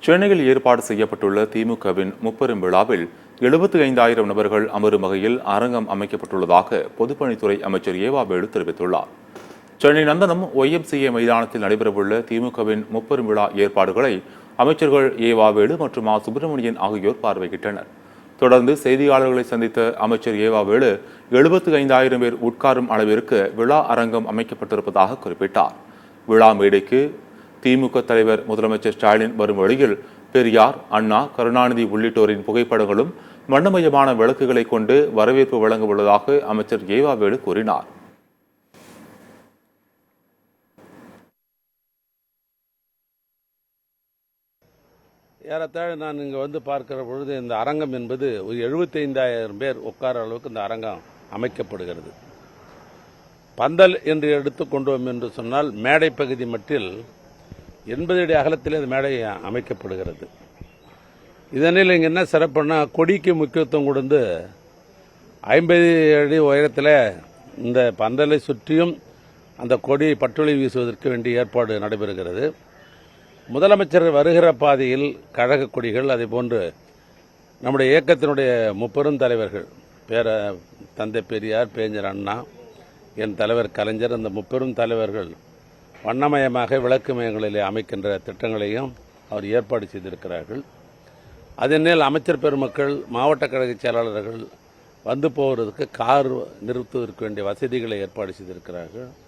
சென்னையில் ஏற்பாடு செய்யப்பட்டுள்ள திமுகவின் முப்பெரும் விழாவில் 75,000 நபர்கள் அமரும் வகையில் அரங்கம் அமைக்கப்பட்டுள்ளதாக பொதுப்பணித்துறை அமைச்சர் ஏவா வேலு தெரிவித்துள்ளார். சென்னை நந்தனம் YMCA மைதானத்தில் நடைபெறவுள்ள திமுகவின் முப்பெரும் விழா ஏற்பாடுகளை அமைச்சர்கள் ஏவா வேலு மற்றும் சுப்பிரமணியன் ஆகியோர் பார்வையிட்டனர். தொடர்ந்து செய்தியாளர்களை சந்தித்த அமைச்சர் ஏவா வேலு 75,000 பேர் உட்காரும் அளவிற்கு விழா அரங்கம் அமைக்கப்பட்டிருப்பதாக குறிப்பிட்டார். விழா மேடைக்கு திமுக தலைவர் முதலமைச்சர் ஸ்டாலின் வரும் வழியில் பெரியார், அண்ணா, கருணாநிதி உள்ளிட்டோரின் புகைப்படங்களும் வண்ணமயமான விளக்குகளை கொண்டு வரவேற்பு வழங்க உள்ளதாக அமைச்சர் ஏவா வேலு கூறினார். ஏறத்தாழ நான் இங்கே வந்து பார்க்கிற பொழுது இந்த அரங்கம் என்பது ஒரு 75,000 பேர் உட்கார அளவுக்கு இந்த அரங்கம் அமைக்கப்படுகிறது. பந்தல் என்று எடுத்துக்கொண்டோம் என்று சொன்னால் மேடை பகுதி மட்டில் 80 அடி அகலத்தில் இந்த மேடை அமைக்கப்படுகிறது. இதனில் இங்கே என்ன சிறப்புன்னா கொடிக்கு முக்கியத்துவம் கொடுத்து 50 அடி உயரத்தில் இந்த பந்தலை சுற்றியும் அந்த கொடி பட்டொளி வீசுவதற்கு வேண்டிய ஏற்பாடு நடைபெறுகிறது. முதலமைச்சர் வருகிற பாதையில் கழக கொடிகள், அதே போன்று நம்முடைய இயக்கத்தினுடைய முப்பெரும் தலைவர்கள் தந்தை பெரியார், பேஞ்சர் அண்ணா, என் தலைவர் கலைஞர், அந்த முப்பெரும் தலைவர்கள் வண்ணமயமாக விளக்கு மையங்களிலே அமைக்கின்ற திட்டங்களையும் அவர் ஏற்பாடு செய்திருக்கிறார்கள். அதனால் அமைச்சர் பெருமக்கள், மாவட்ட கழக செயலாளர்கள் வந்து போவதற்கு கார் நிறுத்துவதற்கு வேண்டிய வசதிகளை ஏற்பாடு செய்திருக்கிறார்கள்.